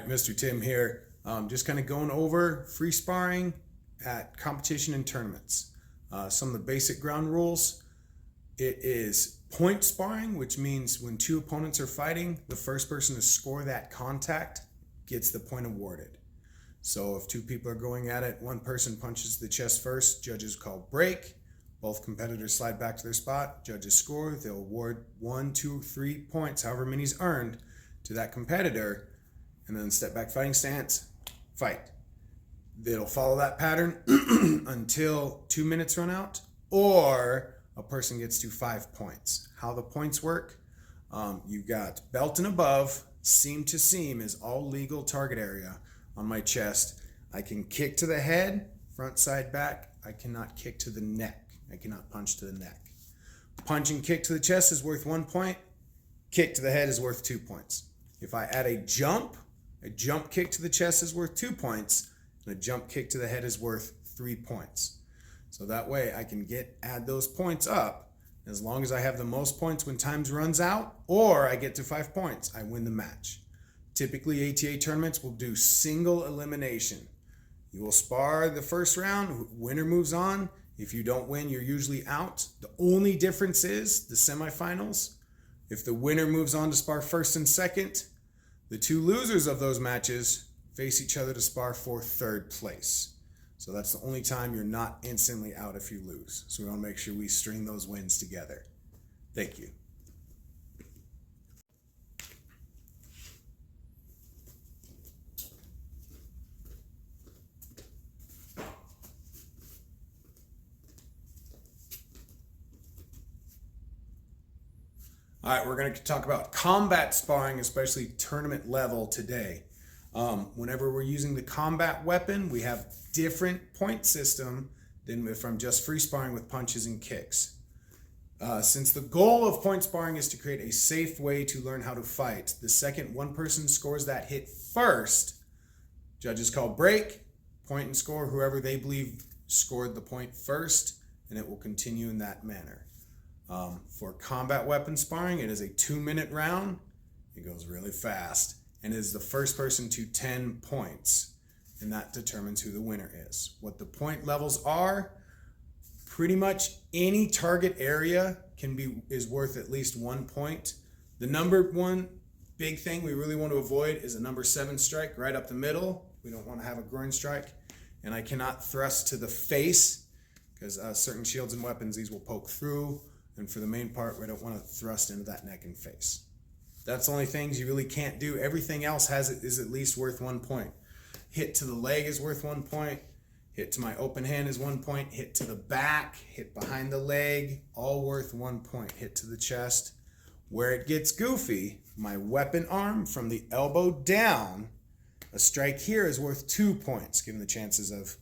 right, Mr. Tim here. Just kind of going over free sparring at competition and tournaments. Some of the basic ground rules. It is point sparring, which means when two opponents are fighting, the first person to score that contact gets the point awarded. So if two people are going at it, one person punches the chest first, judges call break. Both competitors slide back to their spot, judges score. They'll award 1, 2, 3 points, however many is earned, to that competitor, and then step back fighting stance, fight. It'll follow that pattern until 2 minutes run out, or a person gets to 5 points. How the points work, you've got belt and above, seam to seam is all legal target area on my chest. I can kick to the head, front, side, back. I cannot kick to the neck. I cannot punch to the neck. Punch and kick to the chest is worth 1 point. Kick to the head is worth 2 points. If I add a jump kick to the chest is worth 2 points, and a jump kick to the head is worth 3 points. So that way I can add those points up. As long as I have the most points when times runs out, or I get to 5 points, I win the match. Typically ATA tournaments will do single elimination. You will spar the first round, winner moves on. If you don't win, you're usually out. The only difference is the semifinals. If the winner moves on to spar first and second, the two losers of those matches face each other to spar for third place. So that's the only time you're not instantly out if you lose. So we want to make sure we string those wins together. Thank you. All right, we're going to talk about combat sparring, especially tournament level today. Whenever we're using the combat weapon, we have different point system than if I'm just free sparring with punches and kicks. Since the goal of point sparring is to create a safe way to learn how to fight, the second one person scores that hit first, judges call break, point and score whoever they believe scored the point first, and it will continue in that manner. For combat weapon sparring, it is a 2-minute round. It goes really fast and is the first person to 10 points, and that determines who the winner is. What the point levels are, pretty much any target area is worth at least 1 point. The number one big thing we really want to avoid is a number 7 strike right up the middle. We don't want to have a groin strike, and I cannot thrust to the face because certain shields and weapons, these will poke through. And for the main part, we don't want to thrust into that neck and face. That's the only things you really can't do. Everything else is at least worth 1 point. Hit to the leg is worth 1 point. Hit to my open hand is 1 point. Hit to the back, hit behind the leg, all worth 1 point. Hit to the chest. Where it gets goofy, my weapon arm from the elbow down, a strike here is worth 2 points, given the chances of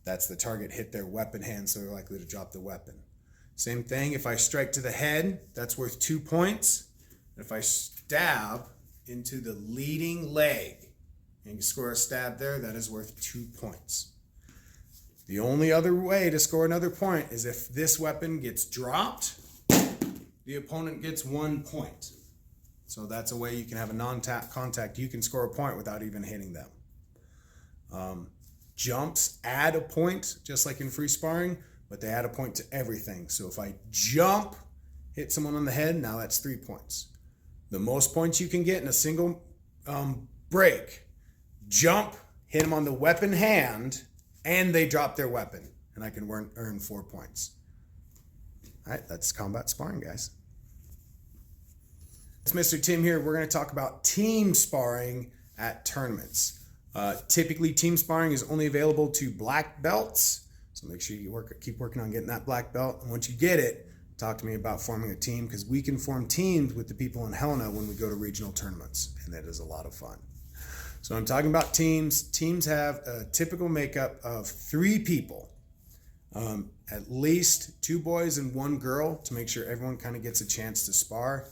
that's the target hit their weapon hand, so they're likely to drop the weapon. Same thing, if I strike to the head, that's worth 2 points. If I stab into the leading leg and score a stab there, that is worth 2 points. The only other way to score another point is if this weapon gets dropped, the opponent gets 1 point. So that's a way you can have a non-tap contact. You can score a point without even hitting them. Jumps add a point, just like in free sparring, but they add a point to everything. So if I jump, hit someone on the head, now that's 3 points. The most points you can get in a single break, jump, hit them on the weapon hand, and they drop their weapon, and I can earn 4 points. All right, that's combat sparring, guys. It's Mr. Tim here. We're going to talk about team sparring at tournaments. Typically, team sparring is only available to black belts. So make sure you keep working on getting that black belt. And once you get it, talk to me about forming a team, because we can form teams with the people in Helena when we go to regional tournaments, and that is a lot of fun. So I'm talking about teams. Teams have a typical makeup of 3 people, at least 2 boys and 1 girl, to make sure everyone kind of gets a chance to spar.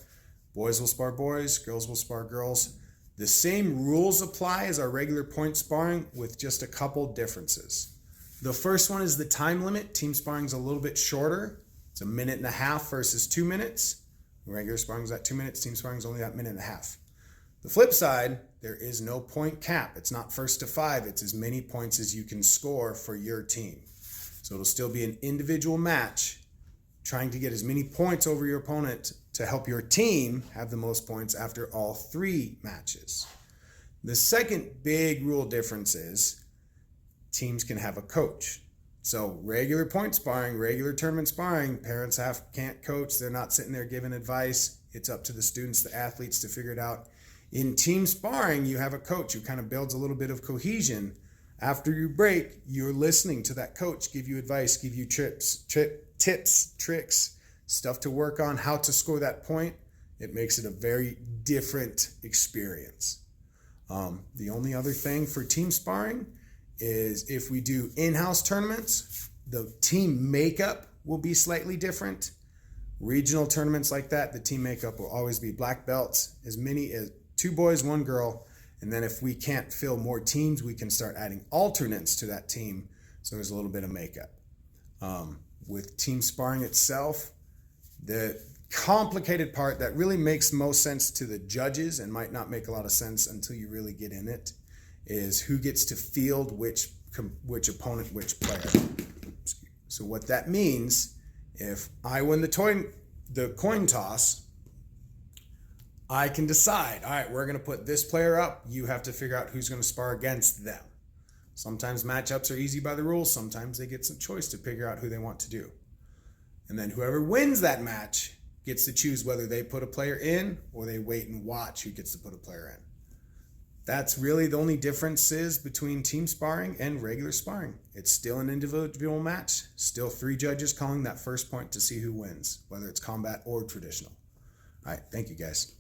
Boys will spar boys, girls will spar girls. The same rules apply as our regular point sparring with just a couple differences. The first one is the time limit. Team sparring is a little bit shorter. It's 1.5 minutes versus 2 minutes. Regular sparring is at 2 minutes. Team sparring is only at 1.5 minutes. The flip side, There is no point cap. It's not first to 5. It's as many points as you can score for your team. So it'll still be an individual match, trying to get as many points over your opponent to help your team have the most points after all 3 matches. The second big rule difference is teams can have a coach. So regular point sparring, regular tournament sparring, parents can't coach. They're not sitting there giving advice. It's up to the students, the athletes, to figure it out. In team sparring, you have a coach who kind of builds a little bit of cohesion. After you break, you're listening to that coach give you advice, give you tips, tricks, stuff to work on, how to score that point. It makes it a very different experience. The only other thing for team sparring is if we do in-house tournaments, the team makeup will be slightly different. Regional tournaments like that, the team makeup will always be black belts, as many as 2 boys, 1 girl. And then if we can't fill more teams, we can start adding alternates to that team. So there's a little bit of makeup. With team sparring itself, the complicated part that really makes most sense to the judges and might not make a lot of sense until you really get in it is who gets to field which opponent, which player. So what that means, if I win the coin toss, I can decide, all right, we're going to put this player up. You have to figure out who's going to spar against them. Sometimes matchups are easy by the rules. Sometimes they get some choice to figure out who they want to do. And then whoever wins that match gets to choose whether they put a player in or they wait and watch who gets to put a player in. That's really the only differences between team sparring and regular sparring. It's still an individual match, still 3 judges calling that first point to see who wins, whether it's combat or traditional. All right, thank you guys.